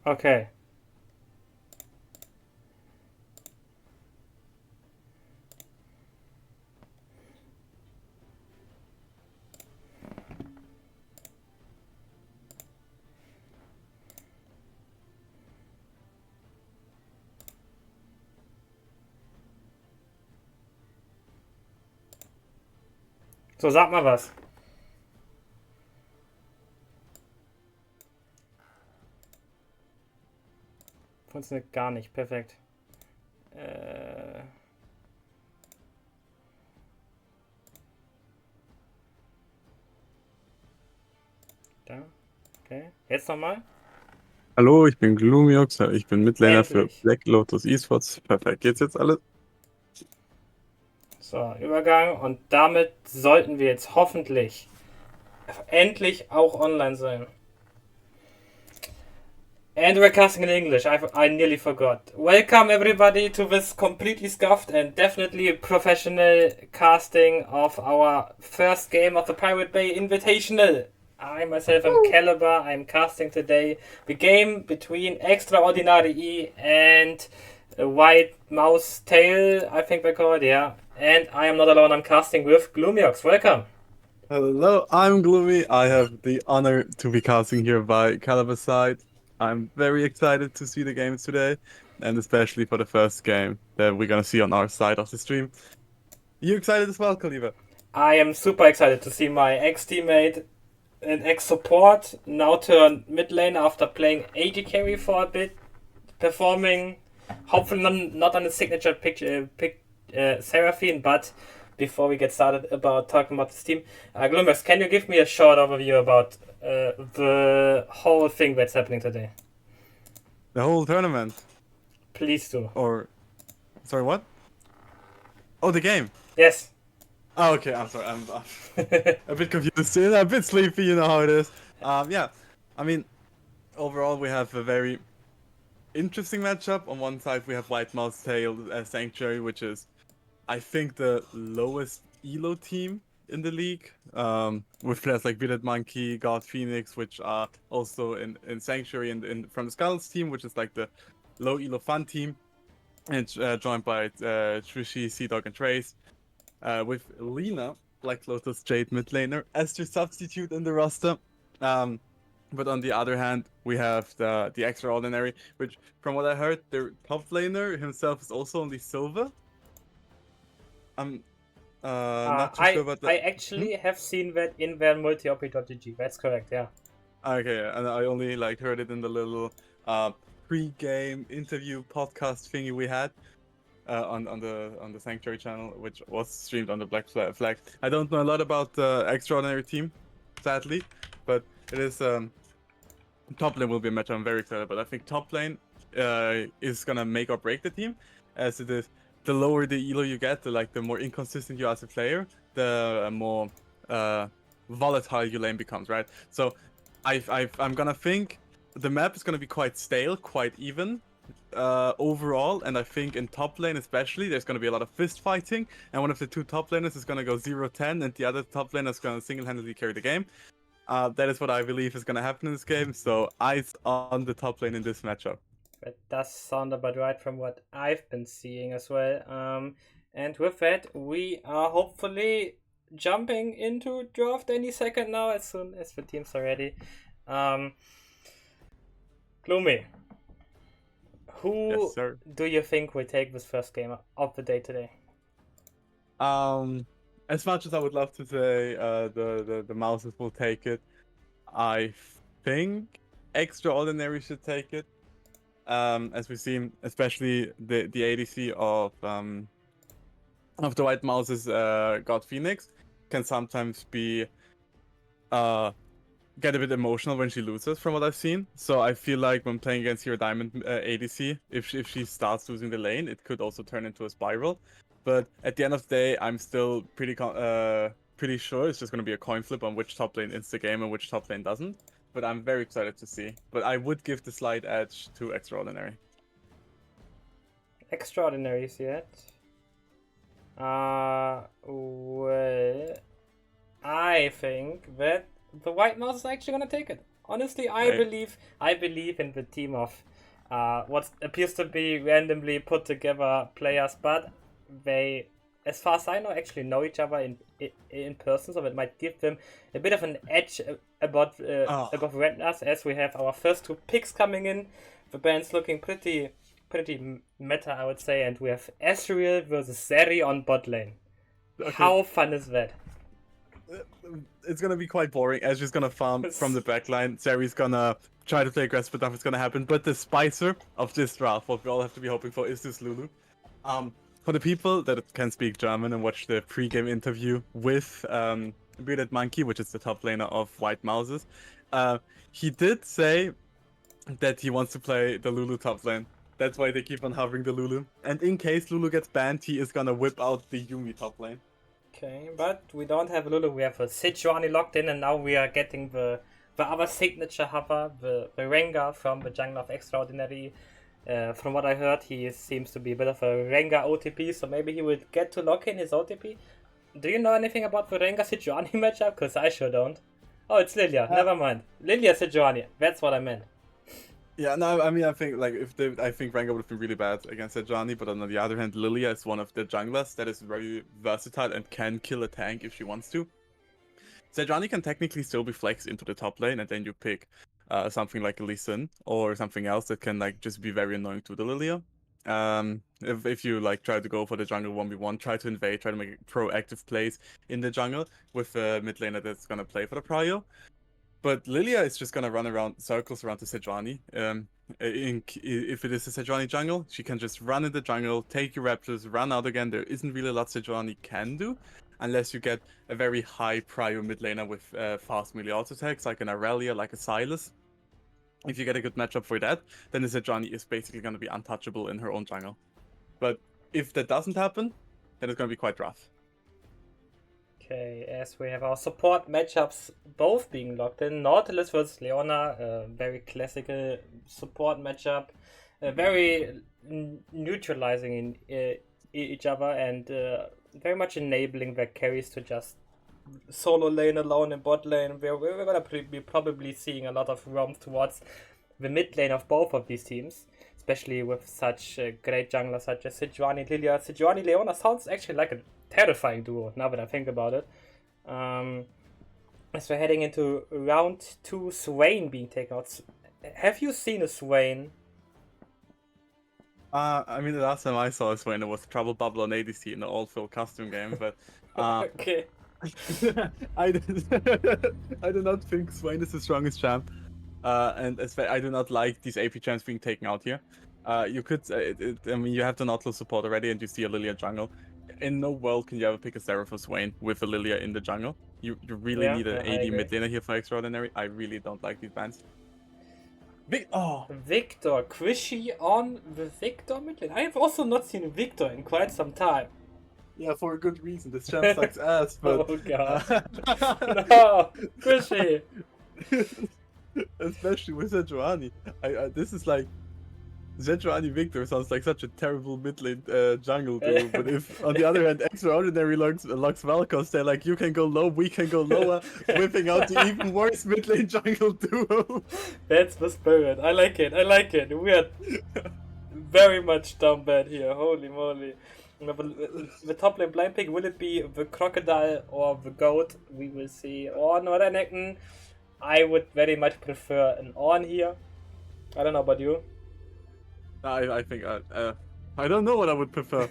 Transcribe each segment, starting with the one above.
Okay. So, sag mal was. Funktioniert gar nicht. Perfekt. Äh, da. Okay. Jetzt nochmal. Hallo, ich bin Gloomiox, ich bin Midlaner für Endlich. Black Lotus Esports. Perfekt, geht's jetzt alles? So, Übergang. Und damit sollten wir jetzt hoffentlich endlich auch online sein. And we're casting in English. I nearly forgot. Welcome everybody to this completely scuffed and definitely professional casting of our first game of the Pirate Bay Invitational. I myself am Caliber. I'm casting today the game between Extraordinarii and a White Mouse Tail, I think they call it, yeah. And I am not alone, I'm casting with Gloomiox. Welcome. Hello, I'm Gloomy. I have the honor to be casting here by Caliber side. I'm very excited to see the games today, and especially for the first game that we're gonna see on our side of the stream. You excited as well, Caliber? I am super excited to see my ex teammate an ex support, now turned mid lane after playing AD carry for a bit, performing hopefully not on the signature Seraphine, but before we get started about talking about this team, Gloomers, can you give me a short overview about the whole thing that's happening today? The whole tournament, Please do. or sorry, what? Oh, the game. Yes. Oh, okay. I'm sorry. I'm a bit confused, still a bit sleepy. You know how it is. Yeah. I mean, overall, we have a very interesting matchup. On one side, we have White Mouse Tail Sanctuary, which is, I think, the lowest elo team in the league. With players like Bearded Monkey, God Phoenix, which are also in Sanctuary, and from the Skulls team, which is like the low elo fun team. And it's joined by Trishi, Sea Dog, and Trace. With Lena, Black Lotus Jade mid laner, as your substitute in the roster. Um, but on the other hand, we have the Extraordinary, which, from what I heard, their top laner himself is also only silver. I'm not too sure I about that. I Hmm? actually have seen that in their multi-op.gg. That's correct, yeah. Okay, and I only like heard it in the little uh pre-game interview podcast thingy we had on the Sanctuary channel, which was streamed on the Black Flag. I don't know a lot about the Extraordinary team, sadly, but it is top lane will be a match I'm very excited about. I think top lane is gonna make or break the team, as it is the lower the elo you get, the more inconsistent you are as a player, the more uh, volatile your lane becomes, right? So I'm gonna think the map is gonna be quite stale, quite even overall, and I think in top lane especially, there's gonna be a lot of fist fighting, and one of the two top laners is gonna go 0-10, and the other top laner is gonna single-handedly carry the game. That is what I believe is going to happen in this game. So eyes on the top lane in this matchup. That does sound about right from what I've been seeing as well. And with that, we are hopefully jumping into draft any second now, as soon as the teams are ready. Um, Gloomy, Yes, who sir. do you think will take this first game of the day today? Um, as much as I would love to say the Mouses will take it, I think Extraordinary should take it. As we've seen, especially the ADC of the White Mouses, God Phoenix, can sometimes be uh get a bit emotional when she loses, from what I've seen. So I feel like when playing against Hero Diamond ADC, if she starts losing the lane, it could also turn into a spiral. But at the end of the day, I'm still pretty sure it's just going to be a coin flip on which top lane ends the game and which top lane doesn't. But I'm very excited to see. But I would give the slight edge to Extraordinary. Extraordinaries yet? Well, I think that the White Mouse is actually gonna take it. Honestly, I Right. believe in the team of what appears to be randomly put together players, but they, as far as I know, actually know each other in person, so it might give them a bit of an edge above Rentners, as we have our first two picks coming in. The band's looking pretty meta, I would say, and we have Ezreal versus Zeri on bot lane. Okay. How fun is that? It's gonna be quite boring. Ezreal's gonna farm from the backline. Zeri's gonna try to play aggressive, but nothing's gonna happen. But the spicer of this draft, what we all have to be hoping for, is this Lulu. For the people that can speak German and watch the pre-game interview with Bearded Monkey, which is the top laner of White Mouses, he did say that he wants to play the Lulu top lane. That's why they keep on hovering the Lulu. And in case Lulu gets banned, he is gonna whip out the Yumi top lane. Okay, but we don't have Lulu, we have a Sejuani locked in, and now we are getting the other signature hover, the Rengar from the jungle of Extraordinary. From what I heard, he seems to be a bit of a Rengar OTP, so maybe he would get to lock in his OTP. Do you know anything about the Rengar Sejuani matchup? Because I sure don't. Oh, it's Lilia, never mind. Lilia Sejuani, that's what I meant. Yeah, no, I mean, I think like I think Rengar would have been really bad against Sejuani, but on the other hand, Lilia is one of the junglers that is very versatile and can kill a tank if she wants to. Sejuani can technically still be flexed into the top lane, and then you pick something like a Lee Sin or something else that can like just be very annoying to the Lilia. If you like try to go for the jungle 1v1, try to invade, try to make proactive plays in the jungle with a mid laner that's gonna play for the prio. But Lilia is just gonna run around circles around the Sejuani. If it is a Sejuani jungle, she can just run in the jungle, take your raptors, run out again. There isn't really a lot Sejuani can do, unless you get a very high prio mid laner with fast melee auto attacks, like an Aurelia, like a Sylas. If you get a good matchup for that, then the Sejuani is basically gonna be untouchable in her own jungle. But if that doesn't happen, then it's gonna be quite rough. Okay, as we have our support matchups both being locked in. Nautilus versus Leona, a very classical support matchup. Very neutralizing in each other and very much enabling their carries to just solo lane alone in bot lane. We're going to be probably seeing a lot of roams towards the mid lane of both of these teams, especially with such great junglers such as Sejuani Lilia. Sejuani Leona sounds actually like a terrifying duo now that I think about it. As we're heading into round 2, Swain being taken out. Have you seen a Swain? I mean, the last time I saw a Swain, it was Trouble Bubble on ADC in the all-fill custom game, but Okay. I do not think Swain is the strongest champ, and I do not like these AP champs being taken out here. You could, I mean, you have the Nautilus support already, and you see a Lilia jungle. In no world can you ever pick a Seraph or Swain with a Lilia in the jungle. You really need an AD mid laner here for Extraordinary. I really don't like these bans. Victor, Quishy on the Victor mid lane. I have also not seen Victor in quite some time. Yeah, for a good reason. This champ sucks ass, but... Oh god. No, Quishy. Especially with Sejuani. This is like... Sejuani Victor sounds like such a terrible mid lane jungle duo, but if, on the other hand, Extraordinary locks Vel'Koz, they're like, you can go low, we can go lower, whipping out the even worse mid lane jungle duo. That's the spirit. I like it. We are very much down bad here. Holy moly. The top lane blind pick, will it be the crocodile or the goat? We will see. Or Northern. I would very much prefer an Ornn here. I don't know about you. I think I don't know what I would prefer.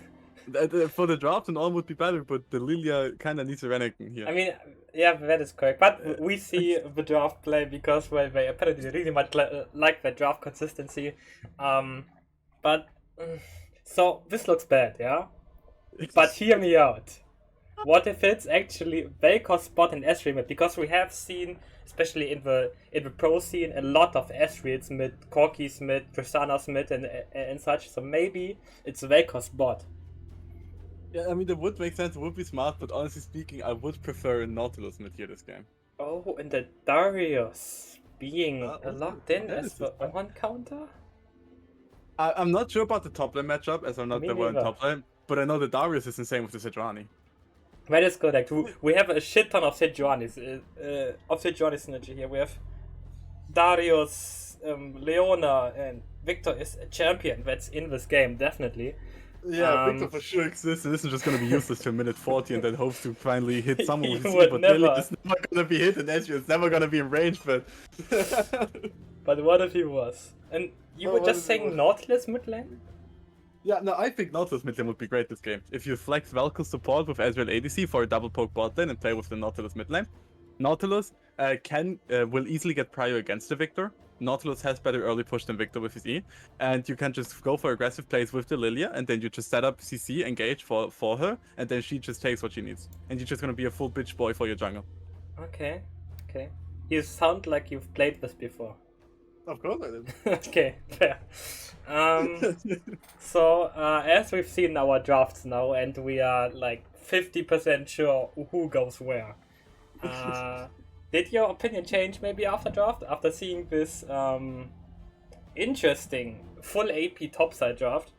For the draft, an Ornn would be better, but the Lilia kind of needs a Renekton here. I mean, yeah, that is correct. But we see the draft play because they apparently really much like the draft consistency. But so this looks bad, yeah. But hear me out. What if it's actually Vel'Koz spot in Ezreal mid? Because we have seen, especially in the pro scene, a lot of Ezreal's mid, Corki's mid, Tristana's mid, and such. So maybe it's Vel'Koz bot. Yeah, I mean, it would make sense, it would be smart, but honestly speaking, I would prefer a Nautilus mid here this game. Oh, and the Darius being locked in as the one counter? I'm not sure about the top lane matchup, as I'm not the one top lane, but I know the Darius is insane with the Sejuani. That is correct. We have a shit ton of Sejuani's synergy here. We have Darius, Leona, and Victor is a champion. That's in this game, definitely. Yeah, Victor for sure exists. This is just gonna be useless till minute 40 and then hopes to finally hit someone with You his E, would but Lily never. is never gonna be hit and Ezreal is never gonna be in range, but... But what if he was? And you Well, were what just if he saying was? Nautilus mid lane? Yeah, no, I think Nautilus mid lane would be great this game. If you flex Velcro support with Ezreal ADC for a double poke bot lane and play with the Nautilus mid lane, Nautilus will easily get prio against the Victor. Nautilus has better early push than Victor with his E, and you can just go for aggressive plays with the Lilia, and then you just set up CC, engage for her, and then she just takes what she needs. And you're just gonna be a full bitch boy for your jungle. Okay, okay. You sound like you've played this before. Of course I did. Okay, fair. So, as we've seen our drafts now, and we are like 50% sure who goes where, did your opinion change maybe after draft? After seeing this interesting full AP topside draft?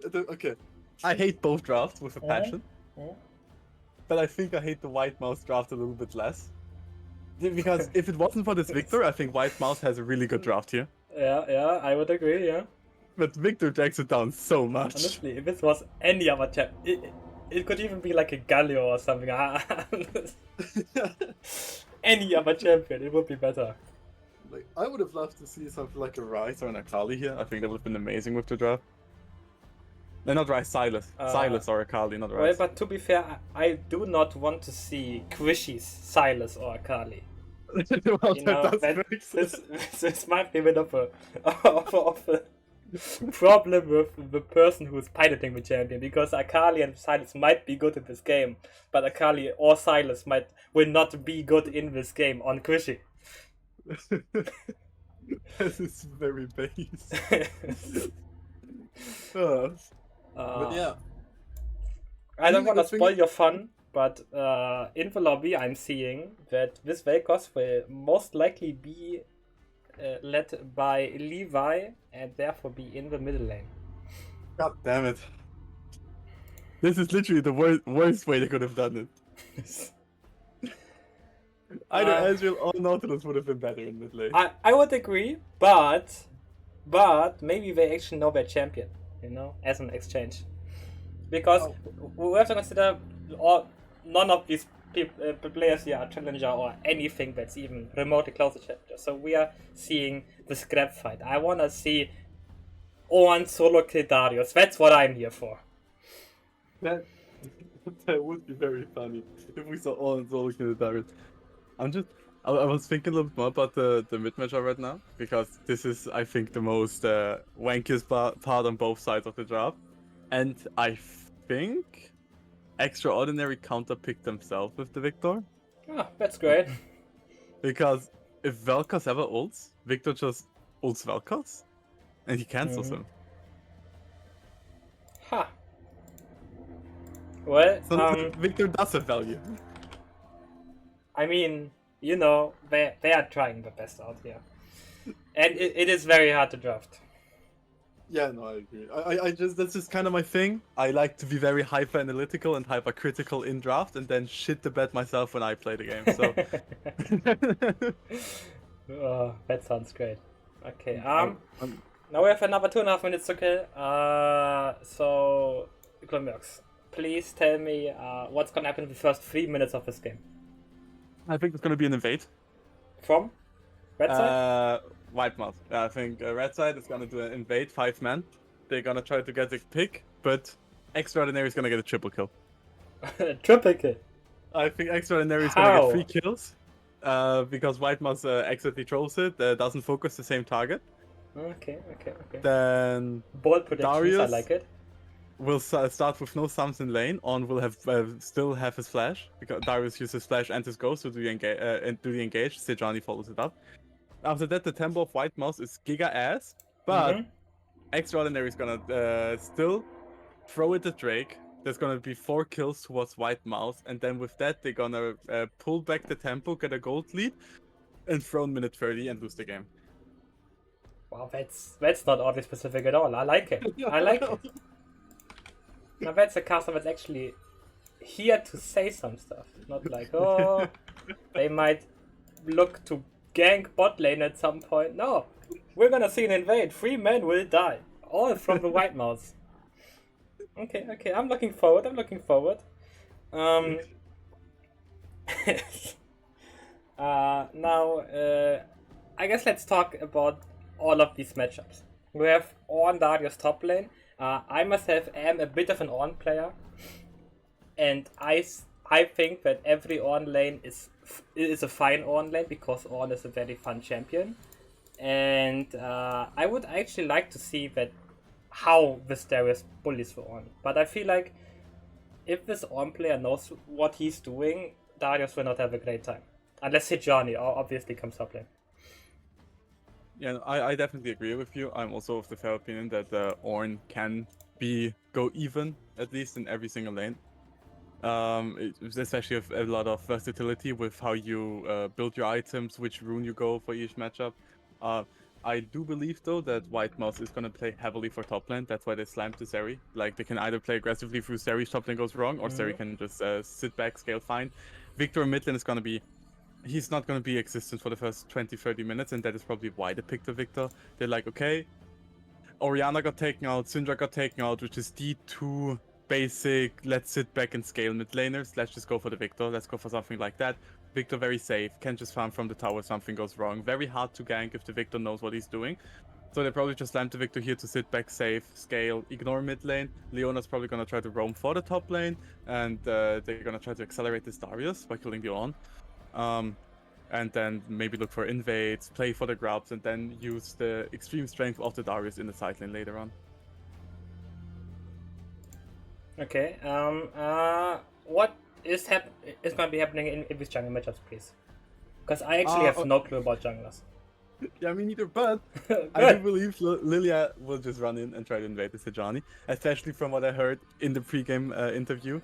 Okay. I hate both drafts with a passion. But I think I hate the White Mouse draft a little bit less. Because if it wasn't for this Victor, I think White Mouse has a really good draft here. Yeah, I would agree, yeah. But Victor drags it down so much. Honestly, if this was any other champ, it could even be like a Galio or something. Any other champion, it would be better. Like, I would have loved to see something like a Ryze or an Akali here. I think that would have been amazing with the draft. No, not Ryze, Silas. Silas or Akali, not Ryze. Well, but to be fair, I do not want to see Quishy's Silas or Akali. Well, You know, this might be a bit of a problem with the person who's piloting the champion, because Akali and Silas might be good in this game, but Akali or Silas will not be good in this game on Quishy. This is very base. But yeah. I don't want to spoil your fun, but in the lobby I'm seeing that this Vel'Koz will most likely be led by Levi and therefore be in the middle lane. God damn it. This is literally the worst way they could have done it. Either Ezreal or Nautilus would have been better in mid lane. I would agree, but maybe they actually know their champion, you know, as an exchange. Because we have to consider none of these players here are challenger or anything that's even remotely close to challenger. So we are seeing the scrap fight. I want to see Owen solo kill Darius. That's what I'm here for. That would be very funny if we saw Owen solo kill Darius. I was thinking a little bit more about the mid matchup right now, because this is, I think, the most wankiest part on both sides of the draft. And I think Extraordinary counterpicked themselves with the Victor. Oh, that's great. Because if Vel'Koz ever ults, Victor just ults Vel'Koz, and he cancels him. Ha. Well, So Victor does have value. I mean, you know, they are trying the best out here. And it is very hard to draft. Yeah, no, I agree. I just, that's just kind of my thing. I like to be very hyper analytical and hyper critical in draft, and then shit the bed myself when I play the game. So that sounds great. Okay. Now we have another 2.5 minutes to kill. So Glomurks, please tell me what's gonna happen in the first 3 minutes of this game. I think it's gonna be an invade. From red side? White Mouse. Yeah, I think red side is gonna do an invade 5-man. They're gonna try to get the pick, but Extraordinary is gonna get a triple kill. Triple kill. I think Extraordinary is gonna get 3 kills. Because White Mouse accidentally trolls it, doesn't focus the same target. Okay. Then Bold predictions, Darius I like it. will start with no sums in lane. On will have still have his flash, because Darius uses flash and his ghost to do the engage. Sejani follows it up. After that, the tempo of White Mouse is giga ass, but Extraordinary is gonna still throw it at Drake. There's gonna be 4 kills towards White Mouse, and then with that they're gonna pull back the tempo, get a gold lead, and throw in minute 30 and lose the game. Wow, that's not oddly specific at all. I like it. I like it. Now that's a caster that's actually here to say some stuff, not like, oh, they might look to gank bot lane at some point. No, we're gonna see an invade. 3 men will die, all from the white mouse. Okay, I'm looking forward. Now, I guess let's talk about all of these matchups. We have Ornn Darius top lane. I myself am a bit of an Ornn player, and I think that every Ornn lane is a fine Ornn lane because Ornn is a very fun champion, and I would actually like to see that how this Darius bullies for Ornn. But I feel like if this Ornn player knows what he's doing, Darius will not have a great time. Unless Sejani obviously comes up lane. Yeah, I definitely agree with you. I'm also of the fair opinion that Ornn can go even, at least in every single lane. Especially with a lot of versatility with how you build your items, which rune you go for each matchup. I do believe though that White Mouse is gonna play heavily for top lane. That's why they slammed to Seri. Like they can either play aggressively through Seri, top lane goes wrong, or Seri can just sit back, scale fine. Victor in mid lane is gonna be. He's not going to be existent for the first 20-30 minutes, and that is probably why they picked the Victor. They're like, okay, Orianna got taken out, Syndra got taken out, which is the 2 basic, let's sit back and scale mid laners. Let's just go for the Victor. Let's go for something like that. Victor very safe, can just farm from the tower if something goes wrong. Very hard to gank if the Victor knows what he's doing. So they probably just slammed the Victor here to sit back, safe, scale, ignore mid lane. Leona's probably going to try to roam for the top lane, and they're going to try to accelerate this Darius by killing the Ornn. And then maybe look for invades, play for the grabs, and then use the extreme strength of the Darius in the side lane later on. Okay, what is going to be happening in these jungle matchups, please? Because I actually have no clue about junglers. Yeah, me neither, but I do believe Lilia will just run in and try to invade the Sejani, especially from what I heard in the pre-game interview.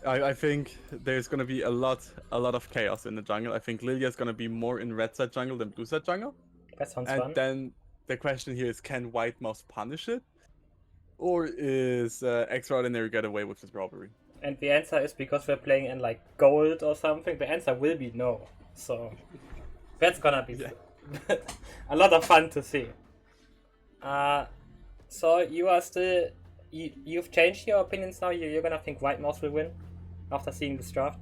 I think there's gonna be a lot of chaos in the jungle. I think Lilia's gonna be more in red side jungle than blue side jungle. That sounds and fun. Then the question here is, can White Mouse punish it? Or is Extraordinary get away with his robbery? And the answer is because we're playing in like gold or something. The answer will be no. So that's gonna be a lot of fun to see. So you are still you've changed your opinions now. You're gonna think White Mouse will win after seeing this draft.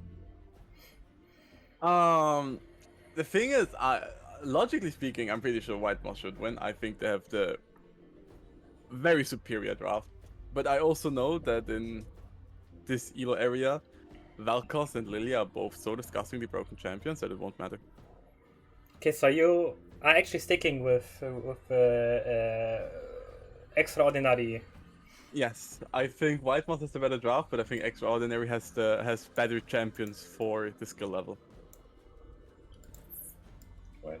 The thing is, logically speaking, I'm pretty sure White Mouse should win. I think they have the very superior draft. But I also know that in this Elo area, Vel'Koz and Lilia are both so disgustingly broken champions that it won't matter. Okay, so you are actually sticking with Extraordinary. Yes, I think White Mouse has the better draft, but I think Extraordinary has better champions for the skill level. Well,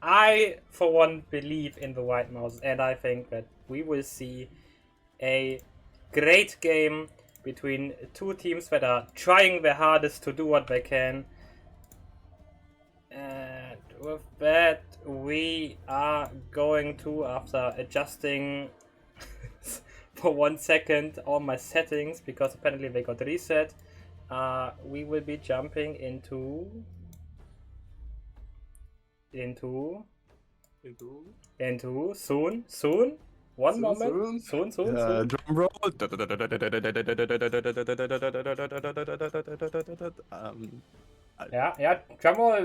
I for one believe in the White Mouse, and I think that we will see a great game between two teams that are trying their hardest to do what they can. And with that, we are going to, after adjusting for 1 second all my settings, because apparently they got reset, we will be jumping into soon. One moment. Soon. Drum roll. Yeah. Drum roll. A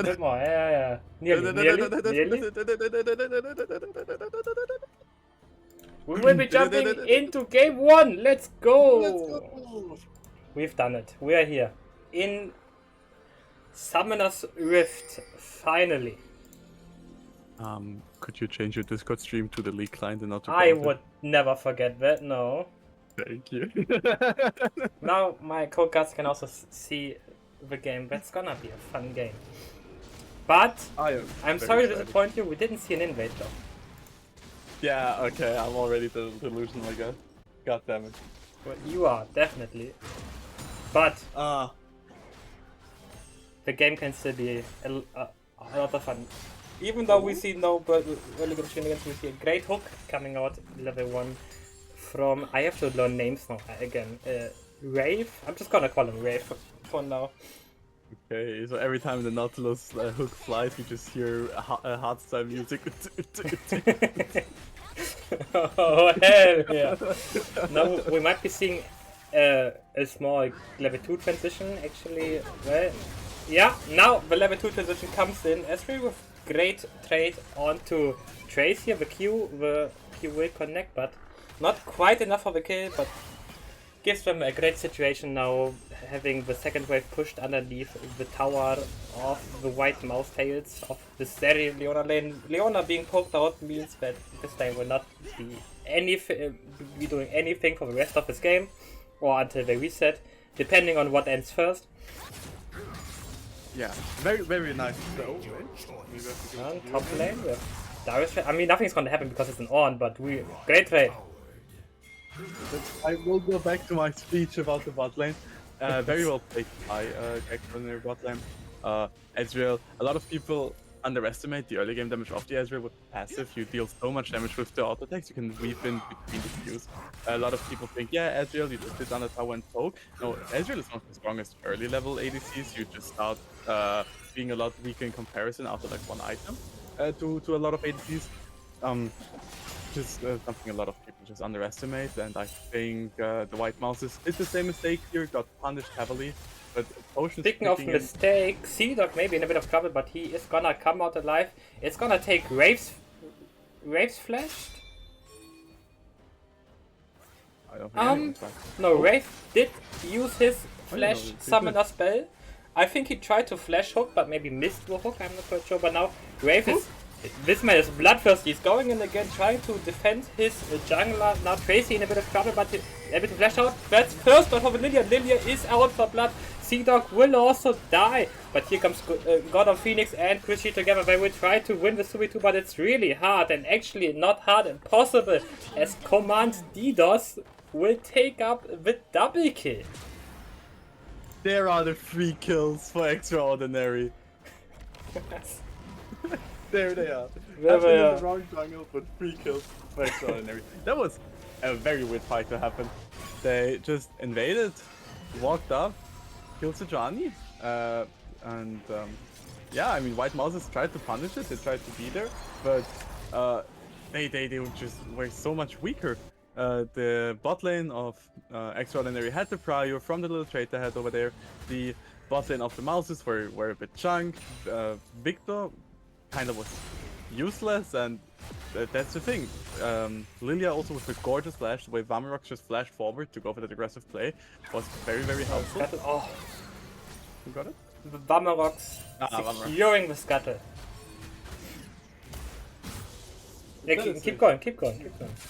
bit more. Yeah. Nearly. We will be jumping into game 1. Let's go. We've done it. We are here in Summoner's Rift. Finally. Could you change your Discord stream to the League client and not to I would never forget that, no. Thank you. Now my co-cast can also see the game. That's gonna be a fun game. But I'm sorry to disappoint you, we didn't see an invade though. Yeah, okay, I'm already delusional, I guess. God damn it. Well, you are, definitely. But the game can still be a lot of fun. Even though we see no really good shenanigans, we see a great hook coming out level 1 from, I have to learn names now again, Rave? I'm just gonna call him Rave for now. Okay, so every time the Nautilus hook flies, you just hear a hardstyle music. Oh hell yeah! Now we might be seeing a small level 2 transition actually. Well, yeah, now the level 2 transition comes in. Esri with great trade onto Trace here. The Q will connect, but not quite enough for the kill, but gives them a great situation now, having the second wave pushed underneath the tower of the white mouse tails of the Seri Leona lane. Leona being poked out means that this lane will not be doing anything for the rest of this game, or until they reset, depending on what ends first. Yeah, very, very nice. On top lane with Darius. I mean, nothing's gonna happen because it's an on, but great trade. I will go back to my speech about the bot lane. Very well played by Extraordinary bot lane. Ezreal, a lot of people underestimate the early game damage of the Ezreal with passive. You deal so much damage with the auto attacks, you can weave in between the queues. A lot of people think, yeah, Ezreal, you just sit on the tower and poke. No, Ezreal is one of the strongest early level ADCs. You just start being a lot weaker in comparison after like one item to a lot of ADCs. Just something a lot of people just underestimate, and I think the White Mouse did the same mistake here, got punished heavily. But Potion Speaking of mistake, Sea-Dog may be in a bit of trouble, but he is gonna come out alive. It's gonna take Rave's flashed. I don't think no, Rave did use his flash summoner spell. I think he tried to flash hook, but maybe missed the hook. I'm not quite sure. But now Rave is. This man is bloodthirsty. He's going in again, trying to defend his jungler. Now Tracy in a bit of trouble, but able to flash out. That's first one for Lilia. Lilia is out for blood. Sea-Dog will also die. But here comes God of Phoenix and Chrissy together. They will try to win the 2v2, but it's really hard. And actually not hard, impossible. As Command DDoS will take up the double kill. There are the 3 kills for Extraordinary. There they are. That's in the wrong jungle, but 3 kills for Extraordinary. That was a very weird fight to happen. They just invaded, walked up, killed Sejani, and yeah, I mean, White Mouses tried to punish it, they tried to be there, but they were so much weaker. The bot lane of Extraordinary had the prior from the little trade they had over there. The bot lane of the Mouses were a bit chunked. Victor kind of was useless, and that's the thing. Lilia also with a gorgeous flash, the way Vamarox just flashed forward to go for that aggressive play was very, very helpful. Oh. You got it? Vamarox securing the scuttle. Yeah, keep going.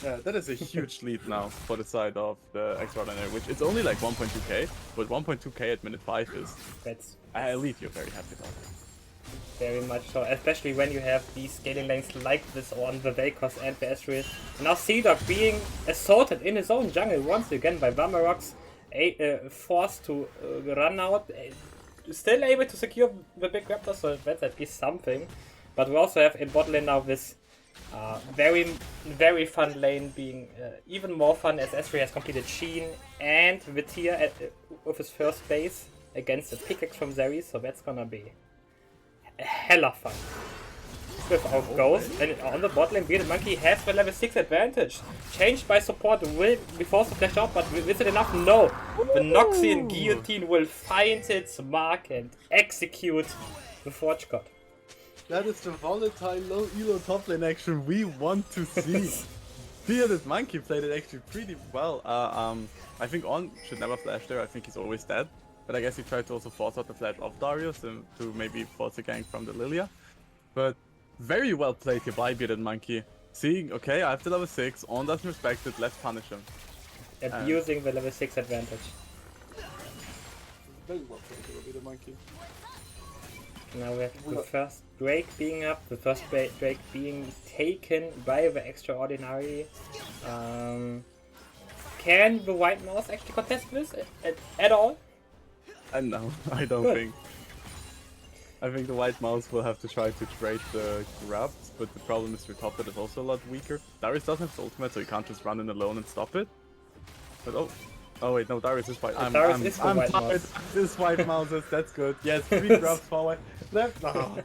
Yeah, that is a huge lead now for the side of the Extraordinary, which it's only like 1.2k, but 1.2k at minute 5 is a lead you're very happy about. Very much so, especially when you have these scaling lanes like this on the Vel'Koz and the Ezreal. Now Sea-Dog being assaulted in his own jungle once again by Vamarox, forced to run out, still able to secure the big raptor, so that's at least something. But we also have in bot lane now this very, very fun lane being even more fun as Ezreal has completed Sheen and Vitir with his first base against a pickaxe from Zeri, so that's gonna be hella fun. Without Ghost, and on the bot lane, Bearded Monkey has the level 6 advantage. Changed by support will be forced to flash out, but is it enough? No! The Noxian Guillotine will find its mark and execute the Forge God. That is the volatile low elo top lane action we want to see. Bearded Monkey played it actually pretty well. I think On should never flash there, I think he's always dead. But I guess he tried to also force out the flash of Darius to maybe force a gank from the Lilia. But very well played here by Bearded Monkey. Seeing, okay, I have the level 6, On doesn't respect it, let's punish him. Abusing the level 6 advantage. Very well played here by Bearded Monkey. Now we have the first Drake being up, the first Drake being taken by the Extraordinary. Can the White Mouse actually contest this at all? No, I don't think. I think the White Mouse will have to try to trade the grabs, but the problem is your top lane is also a lot weaker. Darius doesn't have his ultimate, so he can't just run in alone and stop it. But oh, Oh wait, no, Darius is white. Darius is the I'm white tired. mouse. This white mouses, that's good. Yes, 3 grabs forward. Left. Oh.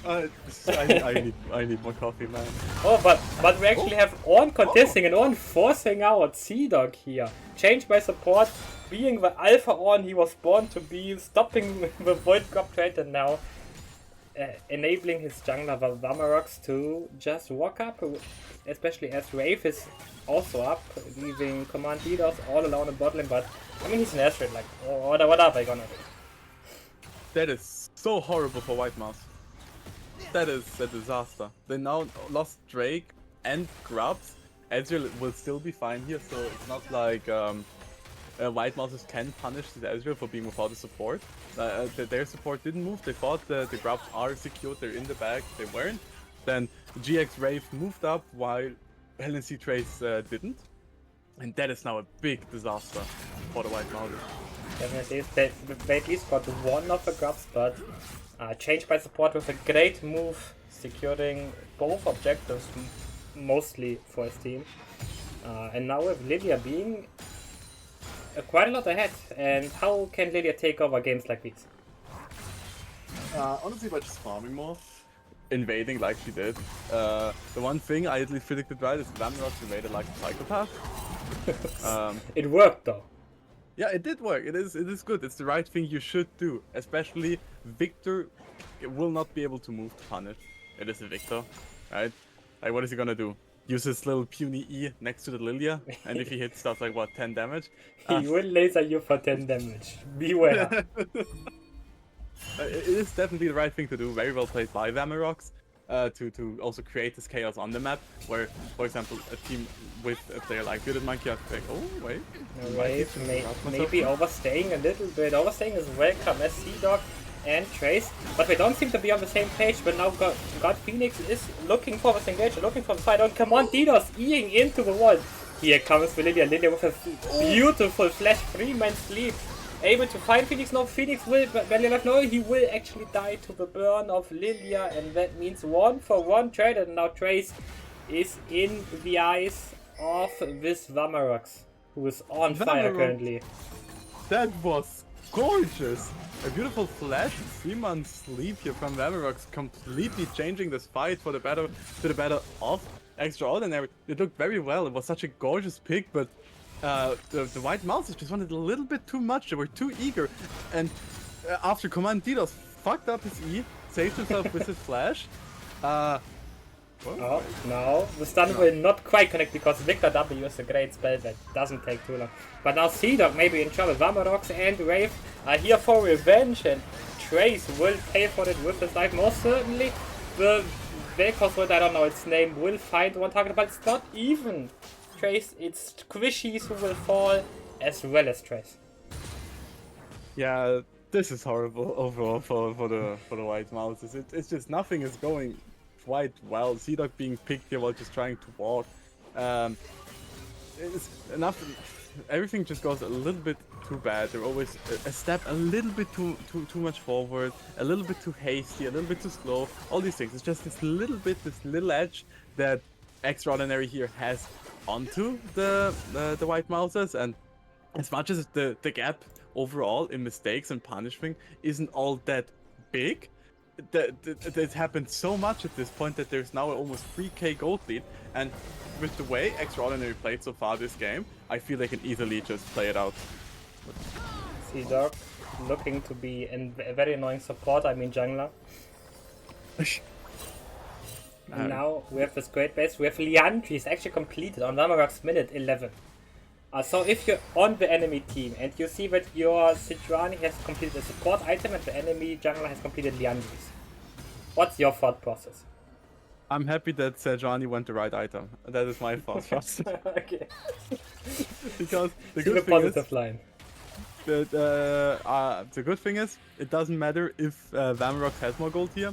I need more coffee, man. Oh, but we actually have Ornn contesting and Ornn forcing out Sea-Dog here. Changed by support, being the alpha Ornn he was born to be, stopping the Void Grub trade, and now enabling his jungler Vamarox to just walk up, especially as Wraith is also up, leaving Command Leaders all alone in bot lane. But I mean, he's an Astrid, like, what are they gonna do? That is so horrible for White Mouse. That is a disaster. They now lost Drake and Grubs. Ezreal will still be fine here, so it's not like White Mouses can punish the Ezreal for being without the support. Their support didn't move. They thought the Grubs are secured, they're in the bag, they weren't. Then GX Wraith moved up while LNC Trace didn't. And that is now a big disaster for the White Mouses. Definitely, they at least got one of the Grubs, but changed by support with a great move, securing both objectives mostly for his team. And now with Lilia being quite a lot ahead. And how can Lilia take over games like these? Honestly, by just farming more. Invading like she did. The one thing I at least predicted right is Vamrox invaded like a psychopath. It worked though. Yeah, it did work. It is good. It's the right thing you should do. Especially Victor will not be able to move to punish. It is a Victor, right? Like, what is he gonna do? Use his little puny E next to the Lilia, and if he hits stuff like what, 10 damage? He will laser you for 10 damage. Beware. It is definitely the right thing to do. Very well played by Vamarox. To also create this chaos on the map, where, for example, a team with a player like Bearded Monkey has to like, oh wait, maybe overstaying a little bit. Overstaying is welcome as Sea-Dog and Trace, but we don't seem to be on the same page. But now God Phoenix is looking for this engagement, looking for the fight on. Come on, Didos, eating into the wall. Here comes Lilia. Lilia with a beautiful flash, 3-man sleep. Able to find Phoenix. No, Phoenix will, but no, he will actually die to the burn of Lilia, and that means 1-for-1 trade. And now Trace is in the eyes of this Vamarox, who is on fire currently. That was gorgeous! A beautiful flash, 3-man sleep here from Vamarox, completely changing this fight for the battle to the battle of Extraordinary. It looked very well. It was such a gorgeous pick, but the White Mouses just wanted a little bit too much. They were too eager, and after Command Didos fucked up his E, saved himself with his flash. Oh, no, the stun will not quite connect because Victor W is a great spell that doesn't take too long. But now Sea-Dog may be in trouble. Vamarox and Wraith are here for revenge, and Trace will pay for it with his life. Most certainly, the Vel'Koz, I don't know its name, will find one target, but it's not even Trace, it's Squishies who will fall, as well as Trace. Yeah, this is horrible overall for the White Mouses. It's just nothing is going quite well. Sea-Dog being picked here while just trying to walk. It's enough. Everything just goes a little bit too bad. They're always a step a little bit too much forward, a little bit too hasty, a little bit too slow. All these things. It's just this little edge that Extraordinary here has onto the White Mouses, and as much as the gap overall in mistakes and punishing isn't all that big, it happened so much at this point that there's now almost 3k gold lead, and with the way Extraordinary played so far this game, I feel they can easily just play it out. Sea-Dog looking to be a very annoying support, I mean jungler. And now we have this great base. We have Liandry's actually completed on Vamarox minute 11. So if you're on the enemy team and you see that your Sejuani has completed a support item and the enemy jungler has completed Liandry's, what's your thought process? I'm happy that Sejuani went the right item. That is my thought process. Okay. Because the good thing is, the good thing is, it doesn't matter if Vamarox has more gold here.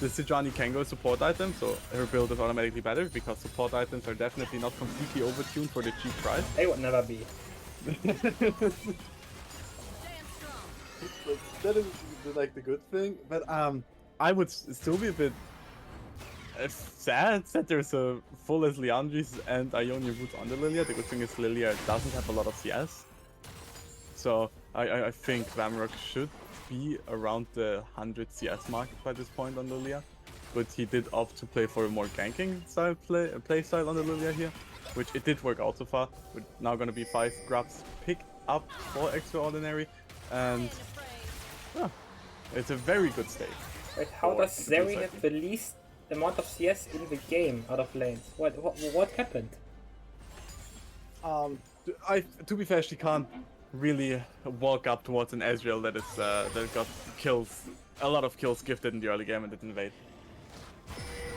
The Sejuani can go support item, so her build is automatically better, because support items are definitely not completely overtuned for the cheap price. They would never be. That is like the good thing, but I would still be a sad that there's a full-as Leandris and Ionian Boots on the Lilia. The good thing is Lilia doesn't have a lot of CS. So I think Vamrock should be around the 100 CS mark by this point on Lilia. But he did opt to play for a more ganking style play style on the Lilia here, which it did work out so far. We're now gonna be 5 grabs picked up for Extraordinary, and yeah, it's a very good stake. Wait, how does Zeri have the least amount of CS in the game out of lanes? What happened? To be fair, she can't really walk up towards an Ezreal that is that got kills, a lot of kills gifted in the early game and didn't invade.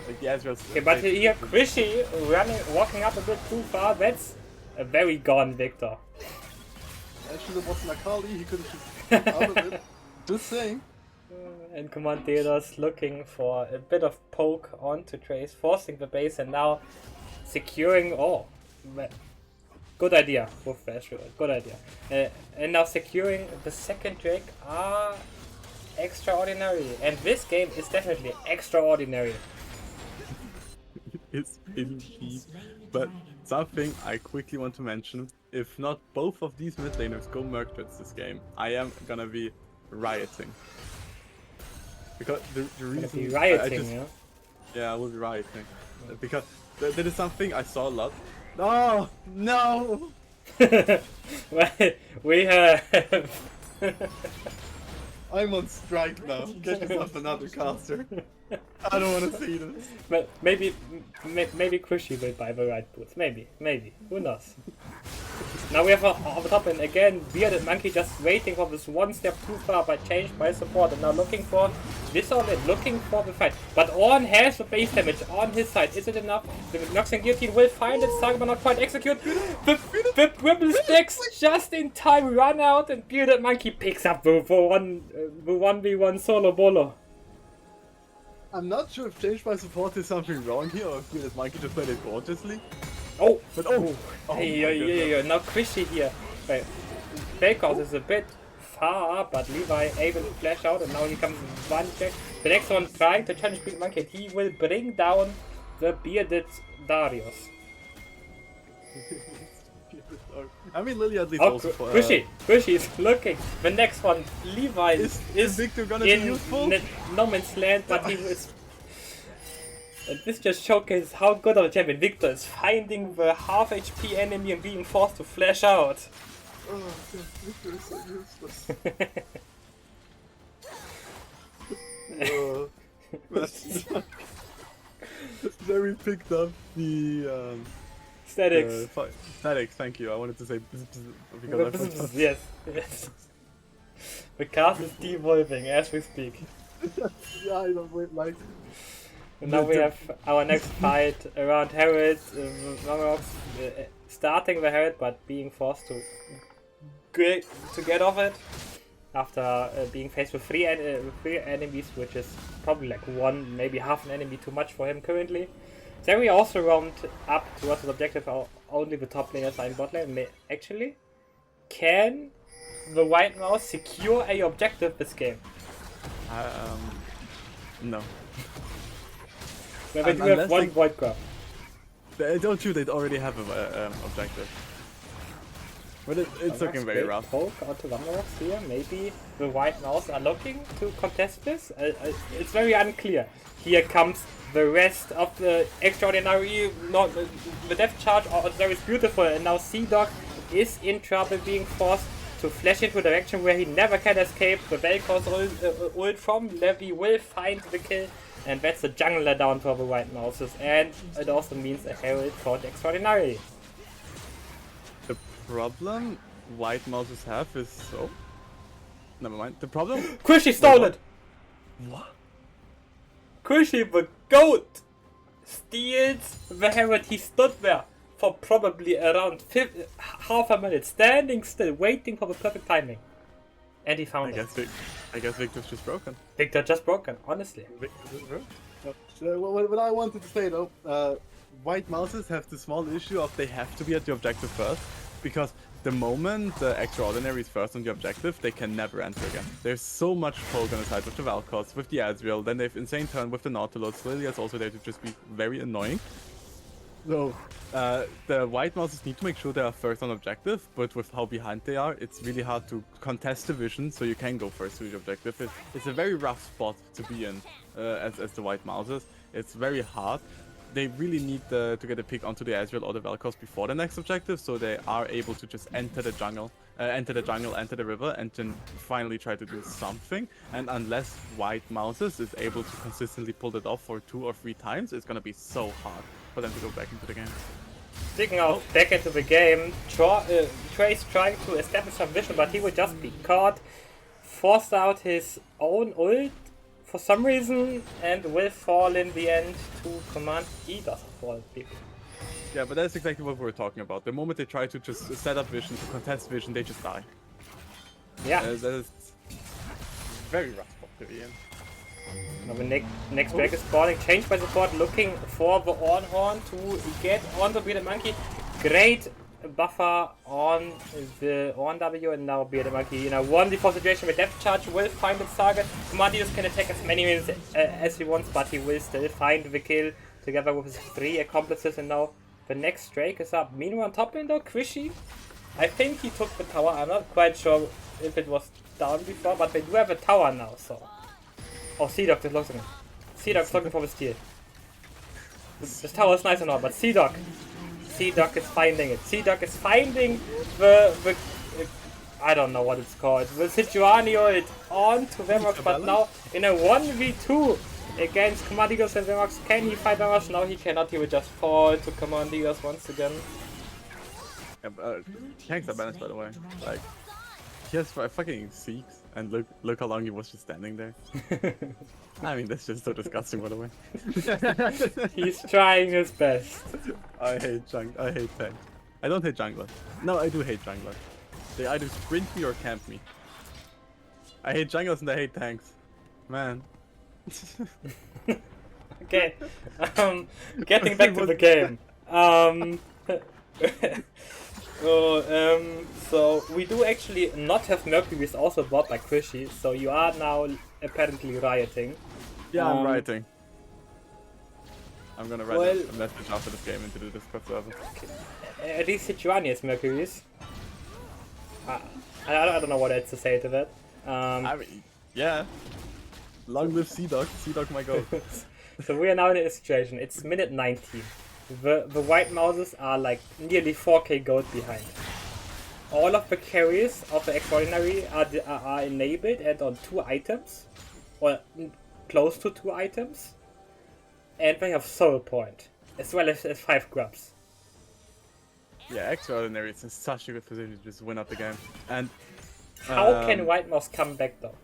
Like the Ezreal's. Okay, but here Krishy walking up a bit too far. That's a very gone Victor. Actually, it wasn't Akali. He could have just got out of it. Just saying. And Commanderos looking for a bit of poke onto Trace, forcing the base, and now securing. Oh, good idea, with Ashura. Good idea. And now securing the second Drake are extraordinary, and this game is definitely extraordinary. It's indeed. But something I quickly want to mention: if not both of these mid laners go Merctreds this game, I am gonna be rioting. Because the reason Be rioting, I just, yeah. yeah, I will be rioting because that is something I saw a lot. Oh no! Well, we have. I'm on strike now. Get yourself another caster. I don't want to see this. But maybe Krishy will buy the right boots. Maybe. Who knows? Now we have on the top, and again, Bearded Monkey just waiting for this one step too far, but changed by support, and now looking for this on it, looking for the fight. But Ornn has the base damage on his side. Is it enough? The Nox and Guillotine will find it, Saga but not quite execute. The Whipple sticks just in time, run out, and Bearded Monkey picks up the 1v1 solo bolo. I'm not sure if change by support is something wrong here, or if Bearded Monkey just played it gorgeously. Oh! But Hey, now Krishy here. Wait, Bakehouse is a bit far, but Levi able to flash out, and now he comes one check. The next one trying to challenge Bearded Monkey. He will bring down the bearded Darius. I mean, Lily at least Oh, also for. Krishy is looking. The next one, Levi is Victor gonna in be useful? no man's land, but he is. And this just showcases how good of a champion Victor is, finding the half HP enemy and being forced to flash out. Oh, Victor is so useless. That's very picked up the Statics. statics. Thank you. I wanted to say because I forgot. Yes. The cast is devolving as we speak. Yeah, I don't wait like. And now we have our next fight around Herald. Starting the Herald, but being forced to get off it after being faced with three enemies, which is probably like one, maybe half an enemy too much for him currently. Then we also round up towards the objective. Only the top laners are in bot lane. Actually, can the White Mouse secure a objective this game? No. Where we do have one Void Grab. Don't you? They already have an objective. But it's looking very rough. Poke onto Vamrox here. Maybe the White Mouse are looking to contest this. It's very unclear. Here comes the rest of the Extraordinary. Not the death charge. Oh, it's very beautiful. And now Sea-Dog is in trouble, being forced to flash into a direction where he never can escape. The Vel'Koz ult from Levi will find the kill. And that's the jungler down for the White Mouses. And it also means a Herald for the Extraordinary. The problem White Mouses have is so. Never mind. The problem. Krishy stole it! What? Krishy the GOAT steals the Herald. He stood there for probably around half a minute, standing still, waiting for the perfect timing. And he found it. I guess Victor's just broken. Victor just broken, honestly. Victor's just broken. What I wanted to say though, White Mouses have the small issue of they have to be at the objective first, because the moment the Extraordinary is first on the objective, they can never enter again. There's so much poke on the side with the Valkos, with the Ezreal, then they have insane turn with the Nautilus. Lilia's also there to just be very annoying. So, the White Mouses need to make sure they are first on objective, but with how behind they are, it's really hard to contest the vision, so you can go first to the objective. It's a very rough spot to be in as the White Mouses. It's very hard. They really need to get a pick onto the Ezreal or the Vel'Koz before the next objective, so they are able to just enter the jungle, enter the river, and then finally try to do something. And unless White Mouses is able to consistently pull it off for 2 or 3 times, it's gonna be so hard for them to go back into the game. Speaking of back into the game, Trey's trying to establish some vision, but he will just be caught, forced out his own ult for some reason, and will fall in the end to command. He doesn't fall, people. Yeah, but that's exactly what we were talking about. The moment they try to just set up vision, to contest vision, they just die. Yeah. That is very rough spot to be in. Now the next break is spawning, changed by support, looking for the Ornhorn to get on the Bearded Monkey. Great buffer on the Orn W, and now Bearded Monkey in a 1v4 situation with Depth Charge will find its target. Commandius can attack as many minions as he wants, but he will still find the kill together with his 3 accomplices, and now the next Drake is up. Meanwhile on top lane though, Quishy, I think he took the tower. I'm not quite sure if it was down before, but they do have a tower now, so... Oh, Sea-Dog is looking. Sea-Dog is looking for the steal. This tower is nice and all, but Sea-Dog is finding it. Sea-Dog is finding the I don't know what it's called. The Sejuani ult on to Vemox, but now in a 1v2 against Commandigos and Vemox. Can he fight Vemox? No, he cannot. He will just fall to Commandigos once again. Yeah, tanks are balanced, by the way. Like, he has fucking Seeks, and look how long he was just standing there. I mean, that's just so disgusting, by the way. He's trying his best. I hate tanks. I don't hate junglers. No, I do hate junglers. They either sprint me or camp me. I hate junglers and I hate tanks. Man. Okay, getting back to the game. So we do actually not have Mercury's also bought by Quishy, so you are now apparently rioting. Yeah, I'm rioting. I'm gonna write a message after this game into the Discord server. At least Sejuani is Mercury's. I don't know what else to say to that. I mean, yeah. Long live Sea-Dog. Sea-Dog my goat. So we are now in a situation. It's minute 19. The White Mouses are like nearly 4k gold behind. All of the carries of the Extraordinary are enabled and on 2 items, or close to 2 items, and they have Soul Point, as well as 5 grubs. Yeah, Extraordinary is in such a good position to just win up the game. And how can White Mouse come back though?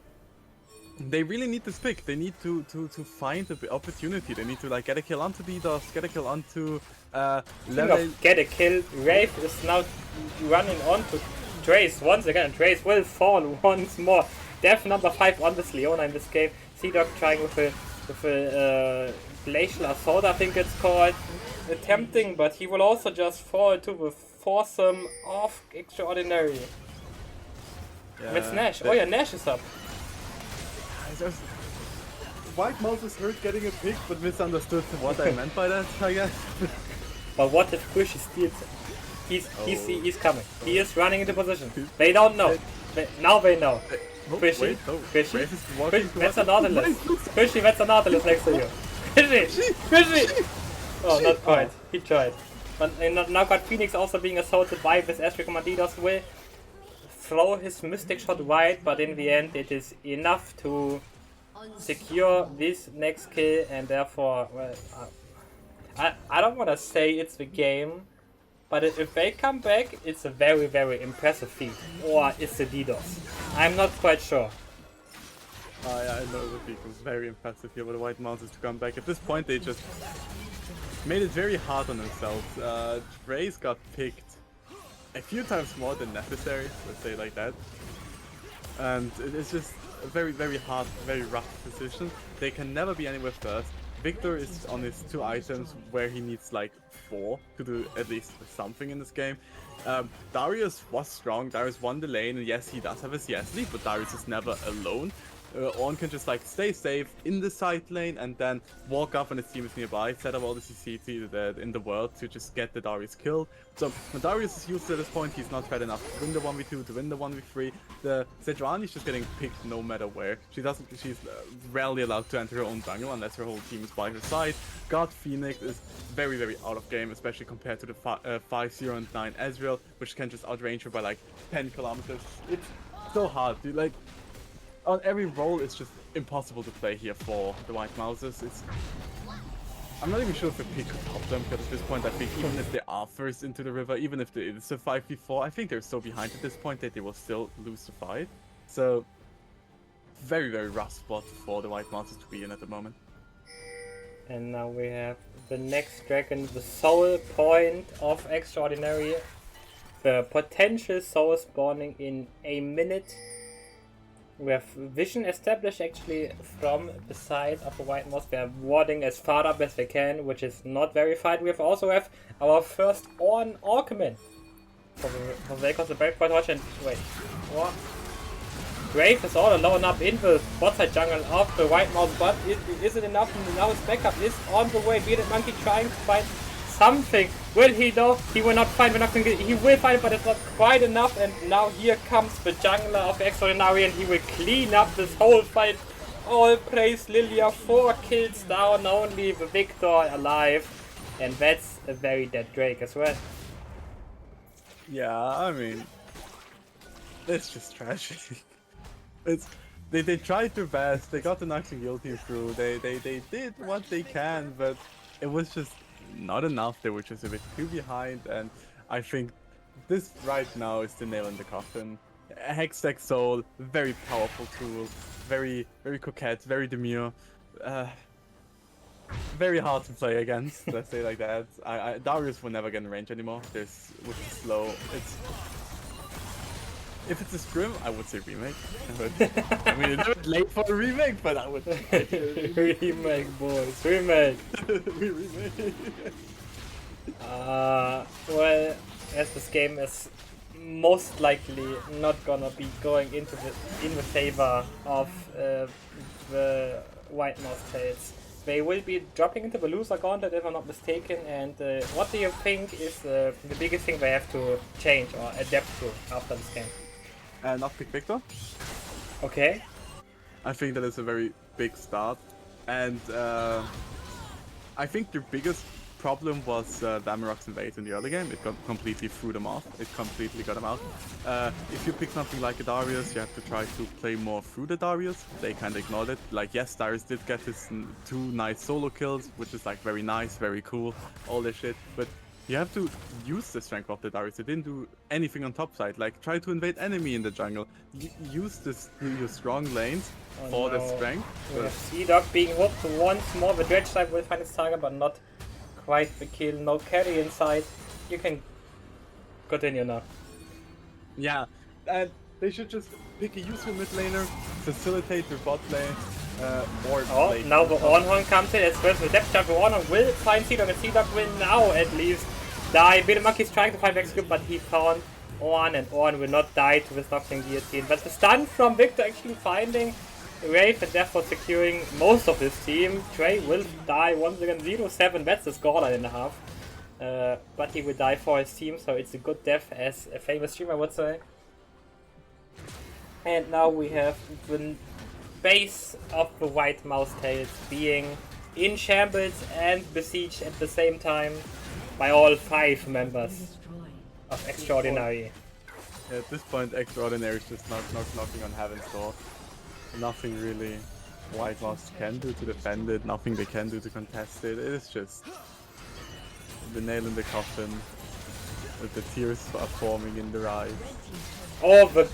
They really need this pick. They need to find the opportunity. They need to like get a kill onto DDoS, get a kill onto level. Get a kill. Wraith is now running on to Trace once again. Trace will fall once more. Death number 5 on this Leona in this game. Sea-Dog trying with a Glacial Assault, I think it's called. Attempting, but he will also just fall to the foursome of Extraordinary. Yeah, With Nash. Oh yeah, Nash is up. White Mouse is hurt getting a pick, but misunderstood what I meant by that, I guess. But what if Quishy steals it? He's coming. He is running into position. They don't know. Now they know. Quishy, that's a Nautilus. Quishy, that's a Nautilus next to you. Quishy! Oh, not quite. He tried. But now got Phoenix also being assaulted by this Astrid Commandidos will throw his Mystic Shot wide, but in the end it is enough to secure this next kill, and therefore, well, I don't want to say it's the game, but if they come back, it's a very, very impressive feat. Or it's a DDoS. I'm not quite sure. Yeah, I know the feat was very impressive here for the White Mouses to come back. At this point, they just made it very hard on themselves. Trace got picked a few times more than necessary, let's say it like that. And it's just a very, very hard, very rough position. They can never be anywhere first. Victor is on his 2 items where he needs like 4 to do at least something in this game. Darius was strong, Darius won the lane, and yes, he does have a CS lead, but Darius is never alone. Ornn can just like stay safe in the side lane and then walk up when his team is nearby, set up all the CC in the world to just get the Darius killed. So when Darius is used at this point, he's not fed enough to win the 1v2, to win the 1v3. The Sejuani is just getting picked no matter where. She's rarely allowed to enter her own jungle unless her whole team is by her side. God Phoenix is very, very out of game, especially compared to the 5-0 and 9 Ezreal, which can just outrange her by like 10 kilometers. It's so hard, dude. Like, on every role, it's just impossible to play here for the White Mouses. I'm not even sure if the pick could help them, because at this point I think even if they are first into the river, even if it's a 5v4, I think they're so behind at this point that they will still lose the fight. So, very, very rough spot for the White Mouses to be in at the moment. And now we have the next dragon, the soul point of Extraordinary. The potential soul spawning in a minute. We have vision established actually from the side of the White Mouse. They are warding as far up as they can, which is not verified. We also have our first Ornn Orcman. For the the breakpoint watch and wait. What? Grave is all alone up in the bot side jungle of the White Mouse, but is it enough? Now his backup is on the way. Bearded Monkey trying to find something. Will he though? He will not find. He will find it, but it's not quite enough. And now here comes the jungler of Extraordinary, and he will clean up this whole fight. All praise Lilia. 4 kills down, only the Victor alive, and that's a very dead Drake as well. Yeah, I mean, it's just tragic. They tried their best. They got the Nightingale team through. They did what they can, but it was just not enough. They were just a bit too behind, and I think this right now is the nail in the coffin. Hextech Soul, very powerful tool, very coquette, very demure, very hard to play against. Let's say like that. Darius will never get in range anymore. With the slow, if it's a scrim, I would say remake. I mean, it's a bit late for a remake, but I would say remake, boys, remake. remake. Well, as this game is most likely not gonna be going in the favor of the White Mouse Tails. They will be dropping into the loser gauntlet if I'm not mistaken, and what do you think is the biggest thing they have to change or adapt to after this game? Not pick Victor. Okay. I think that is a very big start, and I think the biggest problem was Damarock's invade in the early game. It completely threw them off. It completely got them out. If you pick something like a Darius, you have to try to play more through the Darius. They kind of ignored it. Like, yes, Darius did get his 2 nice solo kills, which is like very nice, very cool, all this shit, but you have to use the strength of the Darius. They didn't do anything on top side. Like, try to invade enemy in the jungle. Use your strong lanes for the strength. We have Sea-Dog being hooked once more. The Dredge side will find its target, but not quite the kill. No carry inside. You can continue now. Yeah, and they should just pick a useful mid laner, facilitate their bot lane, or now the Ornn comes in as well. The depth jump. Ornn will find Sea-Dog, and Sea-Dog will now at least die. Bearded Monkey is trying to find X-Cube, but he found Ornn, and Ornn will not die to this Nocturne guillotine. But the stun from Victor actually finding Wraith and therefore securing most of his team. Trey will die once again. 0-7, that's the scoreline and a half. But he will die for his team, so it's a good death, as a famous streamer would say. And now we have the base of the White Mouse Tails being in shambles and besieged at the same time by all 5 members of Extraordinary. At this point, Extraordinary is just knocking on heaven's door. Nothing really White Mouse can do to defend it, nothing they can do to contest it. It is just the nail in the coffin, with the tears are forming in their eyes. Oh, the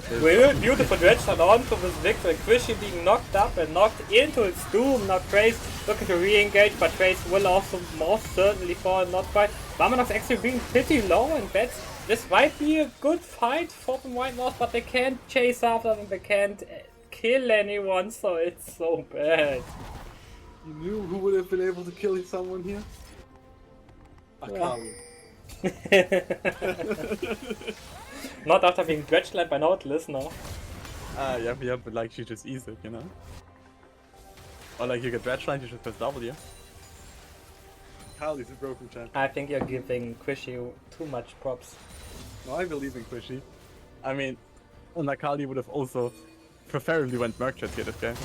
beautiful dredge on onto this Victor. Quishy being knocked up and knocked into its doom. Now Trace looking to re-engage, but Trace will also most certainly fall, not quite. Mamonok's actually being pretty low, and this might be a good fight for the White Mouse, but they can't chase after them, they can't kill anyone, so it's so bad. You knew who would have been able to kill someone here? Akali. Not after being dredgeland by Nautilus, no. Yeah, but like she just ease it, you know? Or like you get dredgeline, you just press W. Akali's a broken champion. I think you're giving Quishy too much props. No, I believe in Quishy. I mean, Akali would have also preferably went Merchant here this game.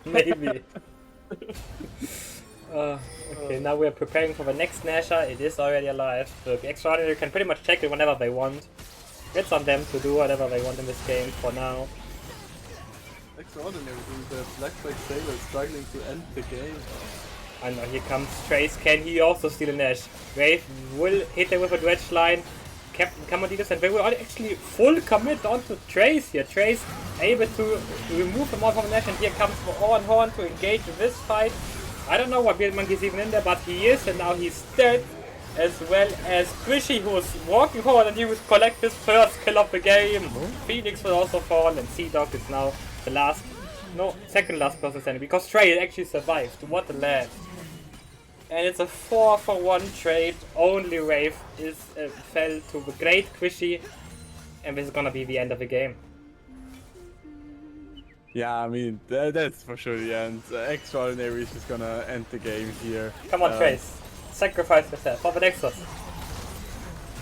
Maybe. Okay, now we're preparing for the next Nasher. It is already alive. The Extraordinary can pretty much check it whenever they want. It's on them to do whatever they want in this game for now. Extraordinary, the Black Flag Sailor is struggling to end the game. I know, here comes Trace. Can he also steal a Nash? Wave will hit them with a dredge line. Captain Commoditas, and they will actually full commit onto Trace here. Trace able to remove him off of Nash, and here comes Horn to engage this fight. I don't know what Beard Monkey's even in there, but he is, and now he's dead. As well as Quishy, who was walking forward, and he would collect his first kill of the game. Phoenix will also fall, and Sea-Dog is now the second last person standing, because Trey actually survived. What a lad. And it's a 4-for-1 trade. Only Wave is fell to the great Quishy, and this is gonna be the end of the game. Yeah, I mean, that's for sure the end. Extraordinary is just gonna end the game here. Come on, Trace. Sacrifice yourself for the Nexus.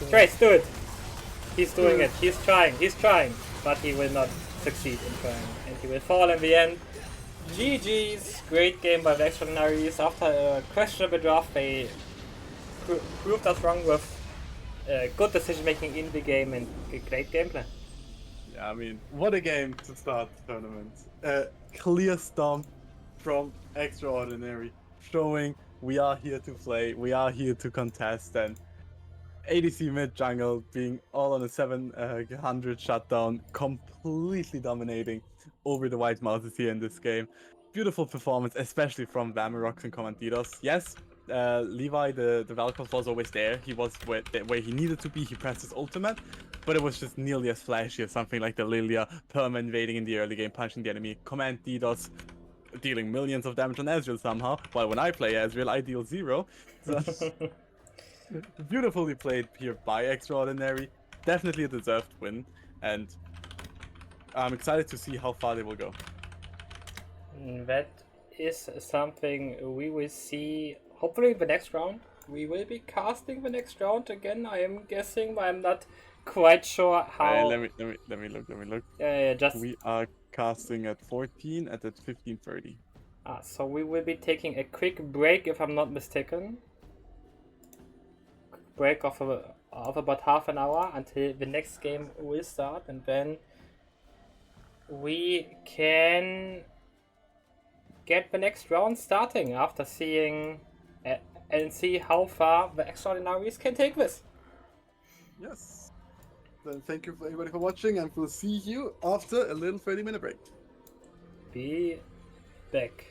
Trace, do it. He's doing it. He's trying. But he will not succeed in trying. And he will fall in the end. GG's. Great game by the Extraordinaries. After a questionable draft, they proved us wrong with good decision making in the game and great gameplay. Yeah, I mean, what a game to start the tournament. Clear stomp from Extraordinary, showing we are here to play, we are here to contest, and ADC mid jungle being all on a 700 shutdown, completely dominating over the white mouses here in this game. Beautiful performance, especially from Vamarox and Commanditos. Yes, Levi, the Valkos was always there. He was where he needed to be. He pressed his ultimate, but it was just nearly as flashy as something like the Lilia, Perma invading in the early game, punching the enemy, Commanditos dealing millions of damage on Ezreal somehow, while when I play Ezreal, I deal 0. So, beautifully played here by Extraordinary. Definitely a deserved win, and I'm excited to see how far they will go. That is something we will see hopefully in the next round. We will be casting the next round again, I am guessing, but I'm not quite sure how. Let me look. Yeah, just we are casting at 14 at 15:30. So we will be taking a quick break, if I'm not mistaken. Break of about half an hour until the next game will start, and then we can get the next round starting after seeing and see how far the Extraordinaries can take this. Yes. Then thank you everybody for watching, and we'll see you after a little 30-minute break. Be back.